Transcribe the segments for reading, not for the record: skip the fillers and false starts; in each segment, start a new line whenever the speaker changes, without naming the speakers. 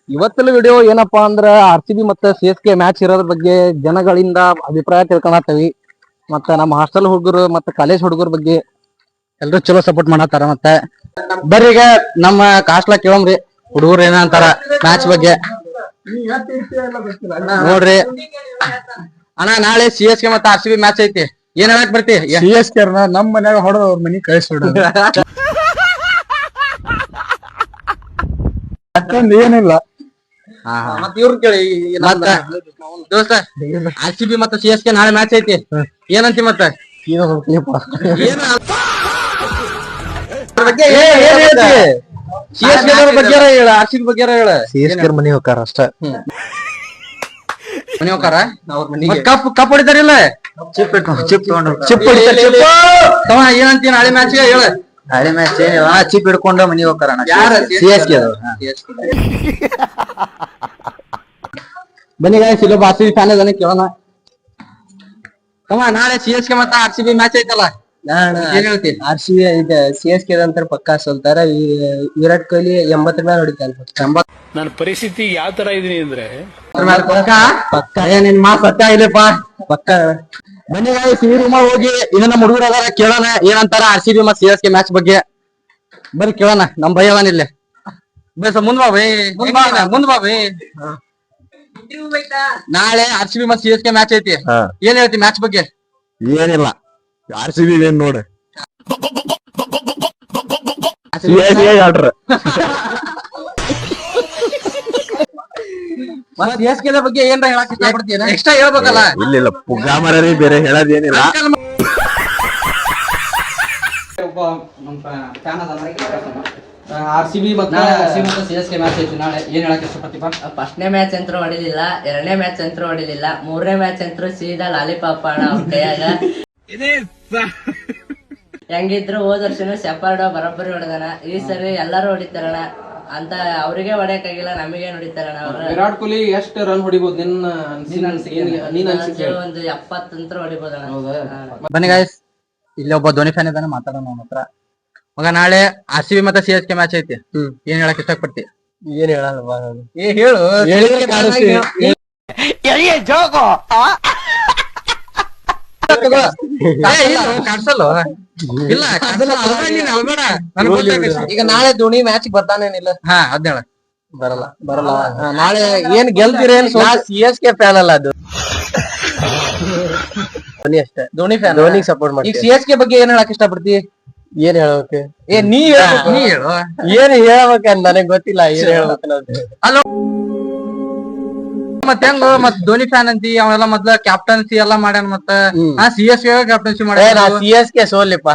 ಇವತ್ತಿನ ವಿಡಿಯೋ ಏನಪ್ಪಾ ಅಂದ್ರ RCB ಮತ್ತೆ CSK ಮ್ಯಾಚ್ ಇರೋದ್ರ ಬಗ್ಗೆ ಜನಗಳಿಂದ ಅಭಿಪ್ರಾಯ ತಿಳ್ಕೊಳತ್ತೀವಿ. ಮತ್ತ ನಮ್ಮ ಹಾಸ್ಟೆಲ್ ಹುಡುಗರು ಮತ್ತೆ ಕಾಲೇಜ್ ಹುಡುಗರ ಬಗ್ಗೆ ಎಲ್ರು ಚಲೋ ಸಪೋರ್ಟ್ ಮಾಡತ್ತಾರ. ಮತ್ತೆ ಬರ್ರಿ ಈಗ ನಮ್ಮ ಕಾಸ್ಟ್ಲ ಕೇಳಮ್ರಿ ಹುಡುಗರು ಏನಂತಾರ ಮ್ಯಾಚ್ ಬಗ್ಗೆ ನೋಡ್ರಿ. ಅಣ್ಣ ನಾಳೆ CSK ಮತ್ತೆ RCB ಮ್ಯಾಚ್ ಐತಿ, ಏನ್ ಹೇಳಕ್ ಬರ್ತಿ?
CSK ನಮ್ ಮನ್ಯಾಗ ಹೊಡೆದ್ ಅವ್ರ ಮನಿ ಕಳಿಸ್ಬಿಡು. ಅಷ್ಟೊಂದ್ ಏನಿಲ್ಲ.
ಮತ್ ಇವ್ರ ಕೇಳಿ ದೋಸ್ತ, RCB ಮತ್ತೆ CSK ನಾಳೆ ಮ್ಯಾಚ್ ಐತಿ, ಏನಂತಿ? ಮತ್ತ CSK ಬಗ್ಗೆ ಹೇಳ, RCB ಬಗ್ಗೆ ಹೇಳ.
CSK ಮನಿ ಹೋಗಾರ ಅಷ್ಟ.
ಮನಿ ಹೋಗಾರ ಕಪ್ ಹೊಡಿತಾರಿಲ್ಲ,
ಚಿಪ್
ಏನಂತಿ ನಾಳೆ ಮ್ಯಾಚ್ ಹೇಳ.
ನಾಳೆ ಮ್ಯಾಚ್ ಏನಿಲ್ಲ, ಚಿಪ್ ಹಿಡ್ಕೊಂಡು ಮನಿ ಹೋಗಾರ. CSK
ಬನ್ನಿ ಗಾಯ್ಸ್, ಇಲ್ಲೊಬ್ಬ RCB ಫ್ಯಾನ್ ಇದಾನೆ, ಕೇಳೋಣ. ನಾಳೆ CSK ಮತ್ತೆ RCB ಮ್ಯಾಚ್ ಐತಲ್ಲ, ಏನ್ ಹೇಳ್ತಿ?
RCB ಇದು CSK ಅಂತ ಪಕ್ಕಾ ಸೋಲ್ತಾರ. ವಿರಾಟ್ ಕೊಹ್ಲಿ 80 ಮೇಲೆ ಹೊಡಿತಾನೆ.
ನನ್ನ ಪರಿಸ್ಥಿತಿ ಯಾವ ತರ ಇದೀನಿ ಅಂದ್ರೆ
ಪಕ್ಕ ನಿನ್ ಮಾತ್ ಸತ್ಯ ಇಲ್ಲಪ್ಪ, ಪಕ್ಕ. ಬನ್ನಿ ಗಾಯ್ಸ್, ಈ ರೂಮ ಹೋಗಿ ಇನ್ನ ನಮ್ಮ ಹುಡುಗರು ಅದಾರ, ಕೇಳೋಣ ಏನಂತಾರ RCB ಮತ್ತೆ CSK ಮ್ಯಾಚ್ ಬಗ್ಗೆ. ಬರ್ರಿ ಕೇಳೋಣ, ನಮ್ ಭಯ ಅವನಿಲ್ಲ. ಮುಂದ್ ಬಾ ಬೈ, ಮುಂದ್ ಬಾ ಬೈ. ನಾಳೆ RCB ಮತ್ತೆ CSK ಮ್ಯಾಚ್ ಐತಿ, ಏನ್ ಹೇಳ್ತಿ ಮ್ಯಾಚ್ ಬಗ್ಗೆ?
ಏನಿಲ್ಲ, RCB ಏನ್ ನೋಡ
CSK ಬಗ್ಗೆ ಏನ್ರ ಹೇಳಕ್ ಇಷ್ಟಪಡ್ತೀಯ? ಎಕ್ಸ್ಟ್ರಾ ಹೇಳ್ಬೇಕಲ್ಲ.
ಇಲ್ಲ ಪುಗ್ಗಾಮರೇ ಬೇರೆ ಹೇಳೋದೇನಿಲ್ಲ.
RCB ಮತ್ತೆ CSK ಮ್ಯಾಚ್ ಐತಿ ನಾಳೆ, ಏನ್ ಹೇಳಕ್ ಇಷ್ಟಪಡ್ತೀಪ?
ಫಸ್ಟ್ನೇ ಮ್ಯಾಚ್ ಅಂತೂ ಹೊಡಿಲಿಲ್ಲ, ಎರಡನೇ ಮ್ಯಾಚ್ ಅಂತೂ ಹೊಡಿಲಿಲ್ಲ, ಮೂರನೇ ಮ್ಯಾಚ್ ಅಂತೂ ಸೀದಾ ಲಾಲಿಪಾಪ್ ಅಣ್ಣ ಅವ್ರ ಕೈಯಾಗ. ಹೆಂಗಿದ್ರು ಹೋದ ವರ್ಷನು ಶೆಪರ್ಡ್ ಬರೋಬ್ಬರಿ ಹೊಡೆದಾನ, ಈ ಸರಿ ಎಲ್ಲಾರು ಹೊಡಿತಾರಣ ಅಂತ. ಅವ್ರಿಗೆ ಹೊಡೆಯಕ್ಕಾಗಿಲ್ಲ, ನಮಗೆ ಹೊಡಿತಾರಣ.
ವಿರಾಟ್ ಕೊಹ್ಲಿ ಎಷ್ಟು ರನ್ ಹೊಡಿಬಹುದು ನಿನ್ನ
ಒಂದು 70 ಅಂತ ಹೊಡಿಬೋದಣ್ಣ.
ಬನ್ನಿ ಗಾಯ್ಸ್, ಇಲ್ಲಿ ಒಬ್ಬ ಧೋನಿ ಫ್ಯಾನ್ ಇದಾನೆ, ಮಾತಾಡೋಣ ಅವನ ಹತ್ರ. ಮಗ ನಾಳೆ RCB ಮತ್ತೆ CSK ಮ್ಯಾಚ್ ಐತಿ, ಏನ್ ಹೇಳಕ್ ಇಷ್ಟಪಡ್ತಿ?
ಏನ್ ಹೇಳಲ್ಲ,
ಹೇಳು. ಈಗ ನಾಳೆ ಧೋನಿ ಮ್ಯಾಚ್ ಬರ್ತಾನೇನಿಲ್ಲ? ಹಾ ಅದ್ನೇಳ. ಬರಲ್ಲ. ನಾಳೆ ಏನ್ ಗೆಲ್ತೀರಿ?
CSK ಫ್ಯಾನ್ ಅಲ್ಲ, ಅದು ಧೋನಿ ಅಷ್ಟೇ.
ಧೋನಿ ಫ್ಯಾನ್,
ಧೋನಿ ಸಪೋರ್ಟ್ ಮಾಡಿ.
ಈಗ CSK ಬಗ್ಗೆ ಏನ್ ಹೇಳಕ್ ಇಷ್ಟಪಡ್ತಿ?
ಏನ್ ಹೇಳ್ಬೇಕು?
ನೀ ಹೇಳು.
ಏನ್ ಹೇಳ್ಬೇಕಂತ ನನಗ್ ಗೊತ್ತಿಲ್ಲ, ಏನ್ ಹೇಳ್ಬೇಕು?
ಅಲೋ, ಮತ್ತೆ ಹೆಂಗ ಮತ್ ಧೋನಿ ಫ್ಯಾನ್ ಅಂತಿ, ಅವೆಲ್ಲ ಮೊದ್ಲ ಕ್ಯಾಪ್ಟನ್ಸಿ ಎಲ್ಲಾ ಮಾಡ್ಯಾನ, ಮತ್ತ CSK ಕ್ಯಾಪ್ಟನ್ಸಿ ಮಾಡ್ಯಾನ.
CSK ಸೋಲಿಪ್ಪ,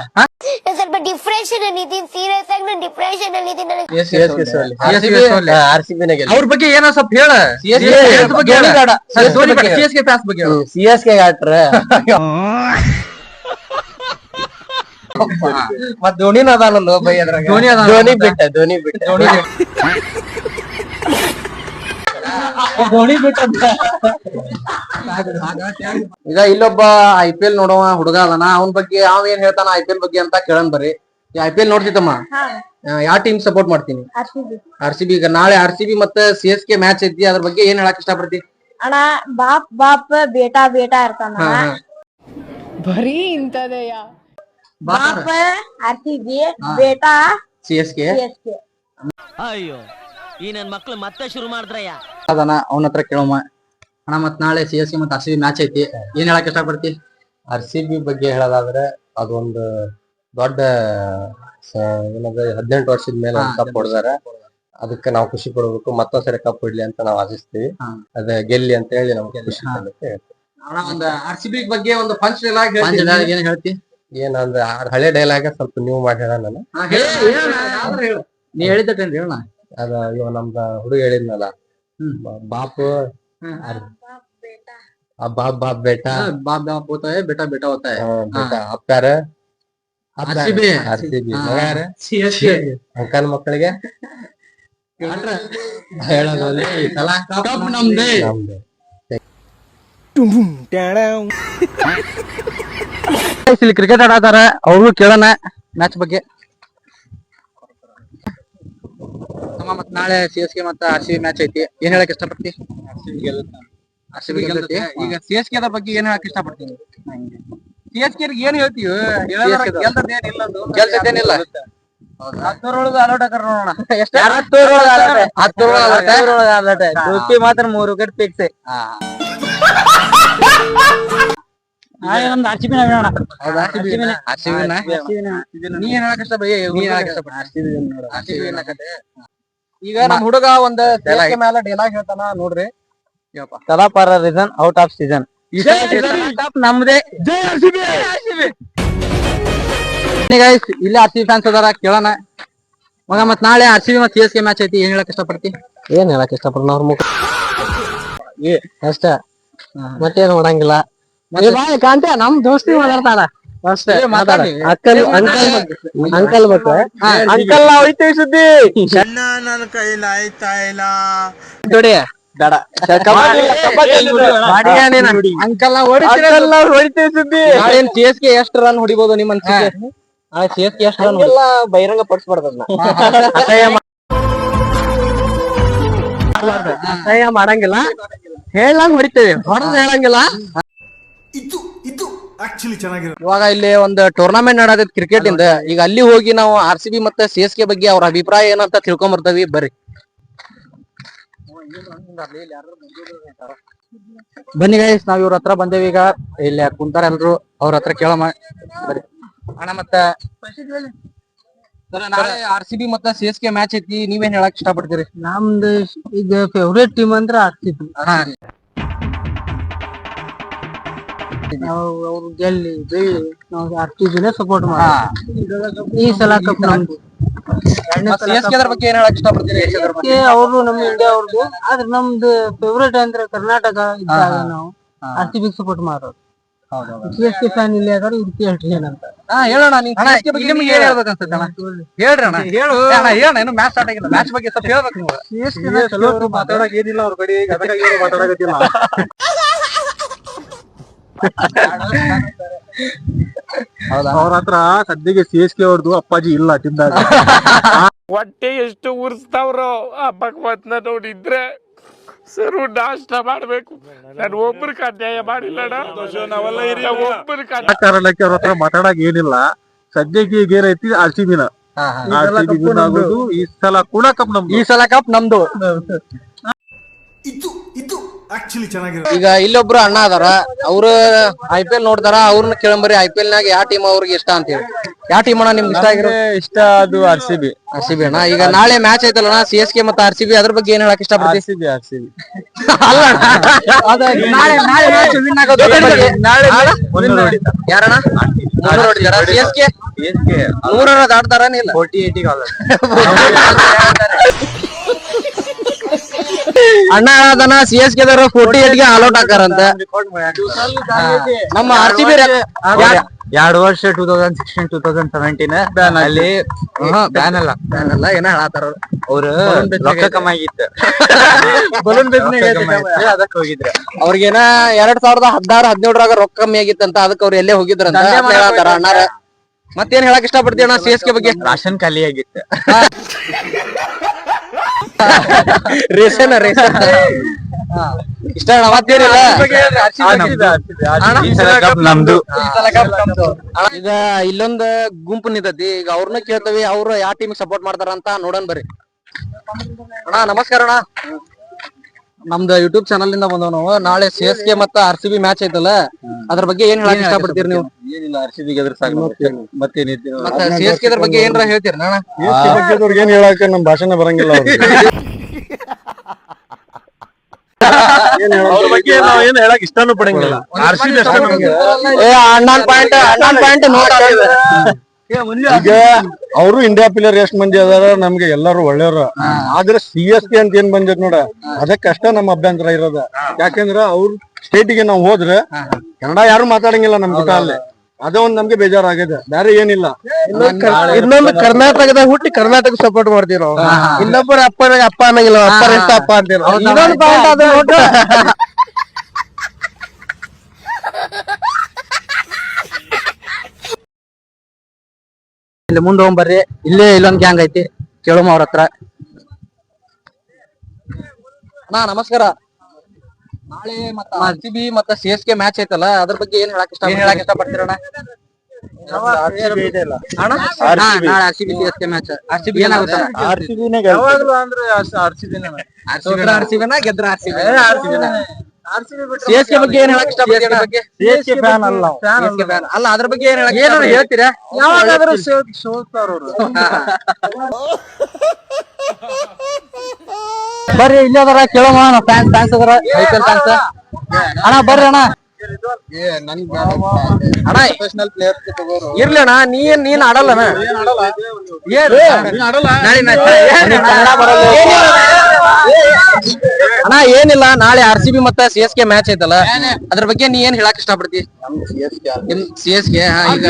ಸ್ವಲ್ಪ ಡಿಪ್ರೆಷನ್ ಅಲ್ಲಿ ಇದೀನಿ, ಸೀರಿಯಸ್ ಆಗಿ ನಾನು ಡಿಪ್ರೆಷನ್ ಅಲ್ಲಿ ಇದೀನಿ.
CSK ಸೋಲಿ. RCB
ಅವ್ರ ಬಗ್ಗೆ ಏನೋ ಸ್ವಲ್ಪ ಹೇಳ. CSK ಫ್ಯಾನ್ಸ್ ಬಗ್ಗೆ ಹೇಳು.
CSK ಆಟ್ರ
ಮತ್ ಧೋನಿನ ಅದಾನಲ್ಲ ಬೈ, ಅದ್ರಾಗ
ಧೋನಿ ಬಿಟ್ಟ
ಈಗ ಇಲ್ಲೊಬ್ಬ IPL ನೋಡುವ ಹುಡುಗ ಅದಾನ, ಅವನ ಬಗ್ಗೆ ಅವ ಏನ್ ಹೇಳ್ತಾನ IPL ಬಗ್ಗೆ ಅಂತ ಕೇಳನ್ ಬರ್ರಿ. IPL ನೋಡ್ತಿತ್ತಮ್ಮ, ಯಾವ ಟೀಮ್ ಸಪೋರ್ಟ್ ಮಾಡ್ತೀನಿ? RCB. ಈಗ ನಾಳೆ RCB ಮತ್ತೆ CSK ಮ್ಯಾಚ್ ಐತಿ, ಅದ್ರ ಬಗ್ಗೆ ಏನ್ ಹೇಳಕ್ ಇಷ್ಟಪಡ್ತಿ?
ಅಣ್ಣ ಬಾಪ್ ಬೇಟಾ ಇರ್ತಾನ.
ಬರೀ ಇಂತದೆಯ
ಬಾಪ್ RCB, ಬೇಟಾ
CSK.
ಅಯ್ಯೋ, ಈ ನನ್ ಮಕ್ಳು ಮತ್ತೆ ಶುರು ಮಾಡಿದ್ರಯ್ಯ.
ಅದಾನ, ಅವನ ಹತ್ರ ಕೇಳಮ್ಮ. ಅಣ್ಣ ಮತ್ ನಾಳೆ CSK ಮತ್ತೆ RCB ಮ್ಯಾಚ್ ಐತಿ, ಏನ್ ಹೇಳಕ್ ಇಷ್ಟಪಡ್ತಿ?
RCB ಬಗ್ಗೆ ಹೇಳೋದಾದ್ರೆ ಅದೊಂದು ದೊಡ್ಡ ಏನಂದ್ರೆ 18 ವರ್ಷದ ಮೇಲೆ ಕಪ್ ಹೊಡೆದಾರ. ಅದಕ್ಕೆ ನಾವು ಖುಷಿ ಪಡ್ಬೇಕು, ಮತ್ತೊಂದ್ಸರಿ ಕಪ್ ಹೊಡ್ಲಿ ಅಂತ ನಾವು ಆಶಿಸ್ತೀವಿ. ಅದ ಗೆಲ್ಲಿ ಅಂತ ಹೇಳಿ ನಮ್ಗೆ ಖುಷಿ ಪಡುತ್ತೆ.
ಒಂದು RCB ಬಗ್ಗೆ ಒಂದು ಪಂಚ್ ಡೈಲಾಗ್ ಏನ್ ಹೇಳ್ತಿ?
ಏನಂದ್ರೆ ಹಳೆ ಡೈಲಾಗ ಸ್ವಲ್ಪ ನೀವು ಮಾಡಿ ಹೇಳ. ನಾನು
ನೀ ಹೇಳಿದ್ದೇನ್ರಿ ಹೇಳ.
ಅದ ಇವ ನಮ್ದ ಹುಡುಗ ಹೇಳಿದ್ನಲ್ಲ, ಬಾಪು ಬಾಪ್ ಬೇಟಾ,
ಬಾಪ್ ಹೋತಾ ಹೈ, ಬೇಟಾ ಹೋತಾ ಹೈ.
ಅಪ್ಪ್ಯಾರ
RCB. CSK.
ಅಂಕಲ್ ಮಕ್ಕಳಿಗೆ
ಹೇಳೋದು ಈ ಸಲ ಕಪ್ ನಮ್ದೇ. ಇಲ್ಲಿ ಕ್ರಿಕೆಟ್ ಆಡತಾರ, ಅವ್ರಿಗೂ ಕೇಳೋಣ ಮ್ಯಾಚ್ ಬಗ್ಗೆ. ಮತ್ ನಾಳೆ CSK ಮತ್ತ RCB ಮ್ಯಾಚ್ ಐತಿ, ಏನ್ ಹೇಳಕ್ ಇಷ್ಟಪಡ್ತಿ? RCB ಗೆಲ್ತೈತಿ. ಈಗ CSK ಅದ್ರ ಬಗ್ಗೆ ಏನ್ ಹೇಳಕ್ ಇಷ್ಟಪಡ್ತೀನಿ? CSK ಏನ್ ಹೇಳ್ತೀವಿ? ಗೆಲ್ತದೇನಿಲ್ಲ. 10 ಅಲೌಟ್ ಹಾಕಾರ ನೋಡೋಣ. 10 ಅಲೌಟ್. ದುರ್ತಿ ಮಾತ್ರ 3 ವಿಕೆಟ್ ಫಿಕ್ಸ್. ನಮ್ದು RCB ನೋಡೋಣ. ನೀ ಏನ್ ಹೇಳಕ್ ಇಷ್ಟಪಡ್ತಿ? ಈಗ ನಮ್ ಹುಡುಗ ಒಂದ್ CSK ಮೇಲೆ ಡೈಲಾಗ್ ಹೇಳ್ತಾನ ನೋಡ್ರಿ. ಕಲಾ for reason out of season. ನಮ್ದೇ ಇಲ್ಲಿ RCB ಫ್ಯಾನ್ಸ್ ಅದಾರ, ಕೇಳೋಣ ಮಗ. ಮತ್ ನಾಳೆ RCB ಮತ್ CSK ಮ್ಯಾಚ್ ಐತಿ, ಏನ್ ಹೇಳಕ್ ಇಷ್ಟಪಡ್ತಿ?
ಏನ್ ಹೇಳಕ್ ಇಷ್ಟಪಡ್ನ ಅವ್ರ ಮುಖ ಅಷ್ಟ, ಮತ್ತೇನ್ ನೋಡಂಗಿಲ್ಲ.
ಕಾಂತೆ ನಮ್ ದೋಸ್ತಿ ಮಾತಾಡ್ತಾಳ ಅಷ್ಟೇ.
ಅಂಕಲ್ ಬೇಕು, ಅಂಕಲ್ ಹೋಯ್ತೇವಿ ಸುದ್ದಿ.
ನನ್ನ ಕೈಲಾಯ್ತಾ ಇಲ್ಲ.
ನೋಡಿ ಬೇಡ ಅಂಕಲ್
ಹೊಡಿತೇವಿ ಸುದ್ದಿ.
ನಾಳೇನ್ CSK ಎಷ್ಟ್ ರನ್ ಹೊಡಿಬಹುದು ನಿಮ್ ಅನ್ಸಿಕೆ? CSK ಎಷ್ಟ್ ರನ್
ಬಹಿರಂಗ ಪಡಿಸ್ಬಾರ್ದನ್ನ, ಅಸಹ್ಯ ಮಾಡಂಗಿಲ್ಲ, ಹೇಳಂಗ್ ಹೊಡಿತೇವೆ, ಹೊಡೆದ್ ಹೇಳಂಗಿಲ್ಲ.
ಇವಾಗ ಇಲ್ಲಿ ಒಂದು ಟೂರ್ನಮೆಂಟ್ ನಡೆದೈತಿ ಕ್ರಿಕೆಟ್ ಇಂದ. ಈಗ ಅಲ್ಲಿ ಹೋಗಿ ನಾವು RCB ಮತ್ತೆ CSK ಬಗ್ಗೆ ಅವ್ರ ಅಭಿಪ್ರಾಯ ಏನಂತ ತಿಳ್ಕೊಂಡ್ ಬರ್ತಾವಿ, ಬರ್ರಿ. ಬನ್ನಿ ಗೈಸ್, ನಾವ್ ಇವ್ರ ಹತ್ರ ಬಂದೇವಿ. ಈಗ ಇಲ್ಲಿ ಕುಂತಾರ ಎಲ್ರು, ಅವ್ರ ಹತ್ರ ಕೇಳಮ್ಮ ಬರ್ರಿ. ಅಣ್ಣ ಮತ್ತೆ ನಾಳೆ RCB ಮತ್ತೆ CSK ಮ್ಯಾಚ್ ಐತಿ, ನೀವೇನ್ ಹೇಳಕ್ ಇಷ್ಟಪಡ್ತೀರಿ?
ನಮ್ದು ಈಗ ಫೇವ್ರೇಟ್ ಟೀಮ್ ಅಂದ್ರ RCB. ನಾವು ಅವ್ರು ಗೆಲ್ಲಿ ಬೆಳ್ಳಿ ನಾವು RCBನೇ ಸಪೋರ್ಟ್ ಮಾಡ. ಈ ಸಲ ಕಪ್ ನಮ್ದು.
CSK ಅದ್ರ ಬಗ್ಗೆ ಏನ್ ಹೇಳಕ್ ಇಷ್ಟಪಡ್ತೀರಿ?
ಅವರು ನಮ್ಮ ಇಂಡಿಯಾ ಅವ್ರದ್ದು, ಆದ್ರೆ ನಮ್ದು ಫೇವ್ರೇಟ್ ಅಂದ್ರೆ ಕರ್ನಾಟಕ ಇದ್ದಾಗ ನಾವು RCB ಸಪೋರ್ಟ್ ಮಾಡೋದು. CSK ಫ್ಯಾನ್ ಇಲ್ಲಿ ಅದಾರ, ಇದಕ್ಕೆ ಹೇಳ್ರಿ ಏನಂತ.
ಹೇಳೋಣ, CSK ಬಗ್ಗೆ ನಿಮ್ಗೆ ಏನ್ ಹೇಳ್ಬೇಕು ಅನ್ಸುತ್ತೆ ಅಣ್ಣ? ಹೇಳ್ರಿ ಅಣ್ಣ, ಹೇಳು ಹೇಳ. ಇನ್ನು ಮ್ಯಾಚ್ ಸ್ಟಾರ್ಟ್ ಆಗಿಲ್ಲ, ಮ್ಯಾಚ್ ಬಗ್ಗೆ ಸ್ವಲ್ಪ ಹೇಳ್ಬೇಕು ನೀವು.
CSK ಮಾತಾಡಕ್ ಏನಿಲ್ಲ ಅವ್ರ ಕಡೆ, ಮಾತಾಡಕತ್ತಿಲ್ಲ.
ಅವ್ರ ಹತ್ರ ಸದ್ಯಕ್ಕೆ CSK ಅವ್ರದ್ದು ಅಪ್ಪಾಜಿ ಇಲ್ಲ ತಿಂದಾಗ.
ಹೊಟ್ಟೆ ಎಷ್ಟು ಉರ್ಸ್ತಾವ್ರೋ ಆ ಭಗವತ್ನ ನೋಡಿದ್ರೆ ಸರು ನಾಷ್ಟ ಮಾಡ್ಬೇಕು. ನಾನು ಒಬ್ರಿಗೆ ಅನ್ಯಾಯ ಮಾಡಿಲ್ಲ,
ಕಾರಣಕ್ಕೆ ಅವ್ರ ಹತ್ರ ಮಾತಾಡಕ್ ಏನಿಲ್ಲ. ಸದ್ಯಕ್ಕೆ ಈಗ ಏನೈತಿ, RCB ಆಗೋದು. ಈ ಸಲ ಕೂಡ ಕಪ್ ನಮ್ದು.
ಈ ಸಲ ಕಪ್ ನಮ್ದು. ಈಗ ಇಲ್ಲೊಬ್ರು ಅಣ್ಣ ಅದಾರ, ಅವ್ರು IPL ನೋಡ್ತಾರ. ಅವ್ರನ್ನ ಕೇಳಂಬರಿ, IPL ನಾಗ ಯಾವ ಟೀಮ್ ಅವ್ರಿಗೆ ಇಷ್ಟ ಅಂತ ಹೇಳಿ. ಯಾವ ಟೀಮ್ ಅಣ್ಣ ನಿಮ್ಗೆ ಇಷ್ಟ ಆಗಿರೋ?
ಇಷ್ಟ ಅದು RCB
ಅಣ್ಣ. ಈಗ ನಾಳೆ ಮ್ಯಾಚ್ ಐತಲ್ಲ CSK ಮತ್ತೆ RCB, ಅದ್ರ ಬಗ್ಗೆ ಏನ್ ಹೇಳಕ್ ಇಷ್ಟಪಡ್ತೀವಿ?
RCB
ಅಲ್ಲ ಯಾರಣ್ಣ CSK 100 ದಾಟ್ತಾರ ಇಲ್ಲ
48
ಅಣ್ಣ ಹೇಳದನ CSK ದವರು 48 ಅಲೌಟ್ ಹಾಕಾರಂತ. ನಮ್ಮ RCB
2 ವರ್ಷ 2016-2017 ಅಲ್ಲಿ ಬ್ಯಾನ್ ಅಲ್ಲ
ಏನೋ ಹೇಳತ್ತಾರ
ಅವ್ರು ರೊಕ್ಕ ಕಮ್ಮಿ ಆಗಿತ್ತು.
ಬಲೂನ್
ಅದಕ್ಕೆ ಹೋಗಿದ್ರೆ
ಅವ್ರಿಗೇನ 2016-17 ರೊಕ್ಕ ಕಮ್ಮಿ ಆಗಿತ್ತಂತ, ಅದಕ್ಕೆ ಅವ್ರು ಎಲ್ಲೇ ಹೋಗಿದ್ರಂತ ಹೇಳತ್ತಾರ ಅಣ್ಣಾರ. ಮತ್ತೇನ್ ಹೇಳಕ್ ಇಷ್ಟಪಡ್ತೀವಿ ಅಣ್ಣ CSK ಬಗ್ಗೆ?
ರಾಷನ್ ಖಾಲಿ ಆಗಿತ್ತು.
ರೇಷನ್ ಇಷ್ಟ ಅಣ್ಣ, ಮತ್ತೇನಿಲ್ಲ.
ನಮ್ದು
ಈಗ ಇಲ್ಲೊಂದ್ ಗುಂಪು ನಿಂತೈತಿ, ಈಗ ಅವ್ರನ್ನ ಕೇಳ್ತೇವಿ, ಅವ್ರು ಯಾವ ಟೀಮ್ ಸಪೋರ್ಟ್ ಮಾಡ್ತಾರ ಅಂತ ನೋಡೋಣ ಬರ್ರಿ. ಅಣ್ಣ ನಮಸ್ಕಾರ ಅಣ್ಣ, ನಮ್ದು ಯೂಟ್ಯೂಬ್ ಚಾನಲ್ ಇಂದ ಬಂದವ್ ನಾವು. ನಾಳೆ CSK ಮತ್ತ RCB ಮ್ಯಾಚ್ ಐತಲ್ಲ, ಅದ್ರ ಬಗ್ಗೆ ಏನ್ ಹೇಳಕ್ ಇಷ್ಟಪಡ್ತೀರಿ ನೀವು?
ಏನಿಲ್ಲ, RCB ಗೆದ್ರೆ ಸಾಕು, ಮತ್ತೇನೈತಿ.
ಮತ್ತೆ CSK ಅದ್ರ ಬಗ್ಗೆ ಏನಾರ ಹೇಳ್ತೀರಿ ಅಣ್ಣ?
ಏನ್ ಹೇಳಕ್ಕೆ ನಮ್ ಭಾಷೆನ ಬರಂಗಿಲ್ಲ. ಅವ್ರ ಬಗ್ಗೆ ನಾವ್ ಏನ್ ಹೇಳಕ್ ಇಷ್ಟನೂ ಪಡಂಗಿಲ್ಲ. RCB
ಅಣ್ಣನ್ ಪಾಯಿಂಟ್
ಈಗ ಅವರು ಇಂಡಿಯಾ ಪ್ಲೇಯರ್ ಎಷ್ಟ್ ಮಂದಿ ಅದಾರ, ನಮ್ಗೆ ಎಲ್ಲಾರು ಒಳ್ಳೆಯವ್ರ. ಆದ್ರೆ CSK ಅಂತ ಏನ್ ಬಂದಿದ್ ನೋಡ, ಅದಕ್ಕಷ್ಟ ನಮ್ಮ ಅಭ್ಯಂತರ ಇರೋದ. ಯಾಕಂದ್ರ ಅವ್ರ ಸ್ಟೇಟಿಗೆ ನಾವ್ ಹೋದ್ರೆ ಕನ್ನಡ ಯಾರು ಮಾತಾಡಂಗಿಲ್ಲ ನಮ್ ಊಟ ಅಲ್ಲಿ. ಅದೇ ಒಂದ್ ನಮ್ಗೆ ಬೇಜಾರಾಗಿದೆ, ಬೇರೆ ಏನಿಲ್ಲ.
ಇನ್ನೊಂದು ಕರ್ನಾಟಕದಾಗ ಹುಟ್ಟಿ ಕರ್ನಾಟಕ ಸಪೋರ್ಟ್ ಮಾಡ್ತೀವಿ ನಾವು. ಇನ್ನೊಬ್ಬರ ಅಪ್ಪ ಅನ್ನಂಗಿಲ್ಲ, ಅಪ್ಪರ ಎಷ್ಟು ಅಪ್ಪ ಅಂತೀವಿ. ಇನ್ನೊಂದು ಪಾಯಿಂಟ್ ಅದು ನೋಡ್ರಿ,
ಇಲ್ಲಿ ಮುಂದೆ ಹೋಗ್ಬರ್ರಿ. ಇಲ್ಲೇ ಇಲ್ಲೊಂದ್ ಗ್ಯಾಂಗ್ ಐತಿ, ಕೇಳಮ್ಮ ಅವ್ರ ಹತ್ರ. ಅಣ್ಣ ನಮಸ್ಕಾರ. ನಾಳೆ ಮತ್ತೆ RCB ಮತ್ತೆ CSK ಮ್ಯಾಚ್ ಐತಲ್ಲ, ಅದ್ರ ಬಗ್ಗೆ ಏನ್ ಹೇಳಕ್ ಇಷ್ಟಪಡ್ತೀರಣ್ಣ? ಅಣ್ಣ ನಾಳೆ RCB CSK ಮ್ಯಾಚ್. RCB ಏನಾಗುತ್ತೆ? RCB ನ ಗೆದ್ರ RCB. CSK ಬಗ್ಗೆ ಏನ್ ಹೇಳಕ್ ಇಷ್ಟಪಡ್ತೀರ? CSK ಫ್ಯಾನ್ ಅಲ್ಲ, CSK ಫ್ಯಾನ್ ಅಲ್ಲ, ಅದ್ರ ಬಗ್ಗೆ ಏನ್ ಹೇಳಕ್ ಹೇಳ್ತೀರಾ? ಯಾವಾಗಾದ್ರೂ ಸೋಲ್ತಾರ ಅವರು. ಬರ್ರಿ ಇಲ್ಲಿ ಅದಾರ, ಕೇಳೋಣ. ಫ್ಯಾನ್ಸ್ ಅದಾರ, IPL ಫ್ಯಾನ್ಸ್. ಅಣ್ಣ ಬರ್ರಿ ಅಣ್ಣ. ಅಣ್ಣ ಇರ್ಲಿ ಅಣ್ಣ, ನೀನ್ ಆಡಲ್ಲಣ್ಣ. ಅಣ್ಣ ಏನಿಲ್ಲ, ನಾಳೆ RCB ಮತ್ತೆ CSK ಮ್ಯಾಚ್ ಐತಲ್ಲ, ಅದ್ರ ಬಗ್ಗೆ ನೀ ಏನ್ ಹೇಳಕ್ ಇಷ್ಟಪಡ್ತಿ? CSK ಈಗ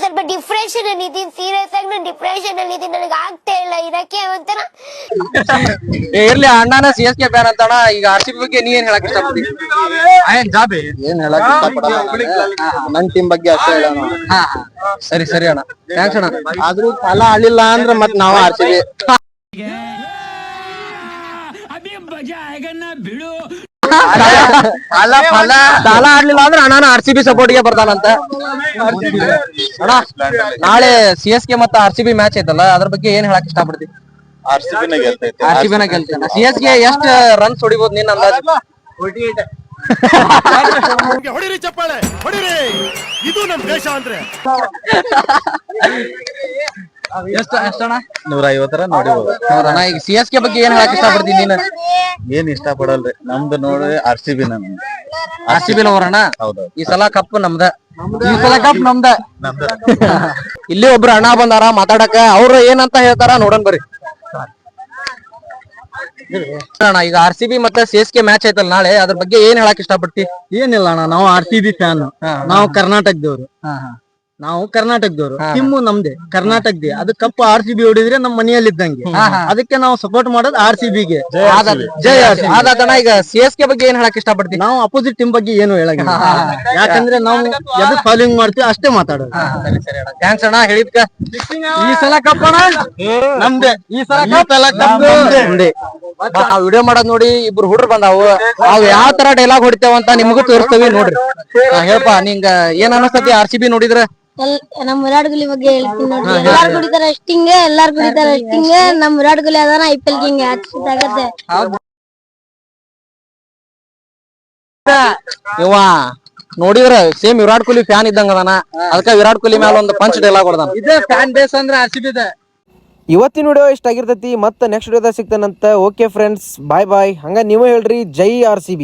ಸ್ವಲ್ಪ ಡಿಪ್ರೆಷನ್ ಅಲ್ಲಿ ಇದೀನಿ, ಸೀರಿಯಸ್ ಆಗಿ ನಾನು ಡಿಪ್ರೆಷನ್ ಅಲ್ಲಿ ಇದೀನಿ, ನನಗೆ ಆಗ್ತಾ ಇಲ್ಲ ಇರಕ್ಕೆ ಒಂಥರ.
ಇರ್ಲಿ, ಅಣ್ಣನ CSK ಫ್ಯಾನ್ ಅಂತಣ್ಣ. ಈಗ RCB ಬಗ್ಗೆ ನೀ ಏನ್ ಹೇಳಕ್ ಇಷ್ಟಪಡ್ತಿ?
ಏನ್ ಹೇಳಕ್ ನನ್ ಟೀಮ್ ಬಗ್ಗೆ ಅಷ್ಟೇ ಹೇಳೋಣ.
ಸರಿ ಅಣ್ಣ, ಥ್ಯಾಂಕ್ಸ್ ಅಣ್ಣ.
ಆದ್ರೂ ಫಲ ಆಡ್ಲಿಲ್ಲ ಅಂದ್ರೆ ಮತ್ ನಾವು RCB.
ಸಾಲ ಆಡ್ಲಿಲ್ಲ ಅಂದ್ರೆ ಅಣ್ಣನ RCB ಸಪೋರ್ಟ್ಗೆ ಬರ್ತಾನಂತ. ಅಣ್ಣ ನಾಳೆ CSK ಮತ್ತೆ RCB ಮ್ಯಾಚ್ ಐತಲ್ಲ, ಅದ್ರ ಬಗ್ಗೆ ಏನ್ ಹೇಳಕ್ ಇಷ್ಟಪಡ್ತಿ? RCB ನ ಗೆಲ್ತೈತೆ. CSK ಎಷ್ಟ್ ರನ್ಸ್ ಹೊಡಿಬೋದು ನಿನ್ನ ಅಂದಾಜು?
ಹೊಡಿರಿ ಚಪ್ಪಾಳೆ, ಹೊಡಿರಿ. ಇದು ನಮ್ ದೇಶ ಅಂದ್ರೆ.
ಎಷ್ಟಣ್ಣ?
150 ನೋಡಿಬೋದು.
ಅಣ್ಣ ಈಗ CSK ಬಗ್ಗೆ ಏನ್ ಹೇಳಕ್ ಇಷ್ಟಪಡ್ತೀನಿ ನೀನು?
ಏನ್ ಇಷ್ಟ ಪಡಲ್ರಿ, ನಮ್ದು ನೋಡ್ರಿ RCB
RCB ನವರಣ್ಣ.
ಹೌದು,
ಈ ಸಲ ಕಪ್ ನಮ್ದ. ಇಲ್ಲಿ ಒಬ್ರು ಅಣ್ಣ ಬಂದಾರ ಮಾತಾಡಕ, ಅವ್ರು ಏನಂತ ಹೇಳ್ತಾರ ನೋಡೋಣ ಬರ್ರಿ. ಅಣ್ಣ ಈಗ RCB ಮತ್ತೆ CSK ಮ್ಯಾಚ್ ಐತಲ್ಲ ನಾಳೆ, ಅದ್ರ ಬಗ್ಗೆ ಏನ್ ಹೇಳಕ್ ಇಷ್ಟಪಡ್ತಿ?
ಏನಿಲ್ಲ ಅಣ್ಣ, ನಾವು RCB ಫ್ಯಾನ್. ನಾವು ಕರ್ನಾಟಕದವ್ರು. ಟೀಮು ನಮ್ದೇ ಕರ್ನಾಟಕದೇ. ಅದು ಕಪ್ RCB ಹೊಡಿದ್ರೆ ನಮ್ ಮನೆಯಲ್ಲಿ ಇದ್ದಂಗೆ. ಅದಕ್ಕೆ ನಾವು ಸಪೋರ್ಟ್ ಮಾಡೋದು RCB-ಗೆ.
ಜೈ ಆದಣ್ಣ. ಈಗ CSK ಬಗ್ಗೆ ಏನ್ ಹೇಳಕ್ ಇಷ್ಟಪಡ್ತಿ?
ನಾವು ಅಪೋಸಿಟ್ ಟೀಮ್ ಬಗ್ಗೆ ಏನು ಹೇಳಂಗಿಲ್ಲ, ಯಾಕಂದ್ರೆ ನಾವು ಎದು ಫಾಲೋಯಿಂಗ್ ಮಾಡ್ತೀವಿ ಅಷ್ಟೇ ಮಾತಾಡೋದು.
ಥ್ಯಾಂಕ್ಸ್ ಅಣ್ಣ ಹೇಳಿದ್ಕ.
ಈ ಸಲ ಕಪ್ ಅಣ್ಣ ನಮ್ದೇ. ನಮ್ದೇ.
ವಿಡಿಯೋ ಮಾಡೋದ್ ನೋಡಿ ಇಬ್ರು ಹುಡ್ರು ಬಂದಾವು. ಅವ್ ಯಾವ ತರ ಡೈಲಾಗ್ ಹೊಡಿತೇವ ಅಂತ ನಿಮಗೂ ತೋರಿಸ್ತೇವಿ ನೋಡ್ರಿ. ಹೇಳ್ಪ, ನಿಂಗ ಏನ್ ಅನಸ್ತತಿ RCB ನೋಡಿದ್ರ?
ನಮ್ ವಿರಾಟ್ ಕೊಹ್ಲಿ ಬಗ್ಗೆ ಹೇಳ್ತೀನಿ ನೋಡಿ. ಎಲ್ಲಾರು ಕುಡಿತಾರ ಅಷ್ಟಿಂಗ್, ನಮ್ ವಿರಾಟ್ ಕೊಹ್ಲಿ ಅದಾನ IPL ಕಿಂಗ್. ಆಗತ್ತೆ
ಇವ ನೋಡಿದ್ರ ಸೇಮ್ ವಿರಾಟ್ ಕೊಹ್ಲಿ ಫ್ಯಾನ್ ಇದ್ದಂಗ ಅದಾನ. ಅದಕ್ಕ ವಿರಾಟ್ ಕೊಹ್ಲಿ ಮೇಲೆ ಒಂದು ಪಂಚ್ ಡೈಲಾಗ್ ಹೊಡೆದಾನ. ಇದೇ ಫ್ಯಾನ್ ಬೇಸ್ ಅಂದ್ರೆ RCB ಇದೆ.
ಇವತ್ತಿನ ವಿಡಿಯೋ ಇಷ್ಟ ಆಗಿರ್ತೈತಿ. ಮತ್ತೆ ನೆಕ್ಸ್ಟ್ ವಿಡಿಯೋದಾಗ ಸಿಗ್ತಾನಂತ. ಓಕೆ ಫ್ರೆಂಡ್ಸ್, ಬಾಯ್. ಹಂಗ ನೀವು ಹೇಳ್ರಿ ಜೈ RCB.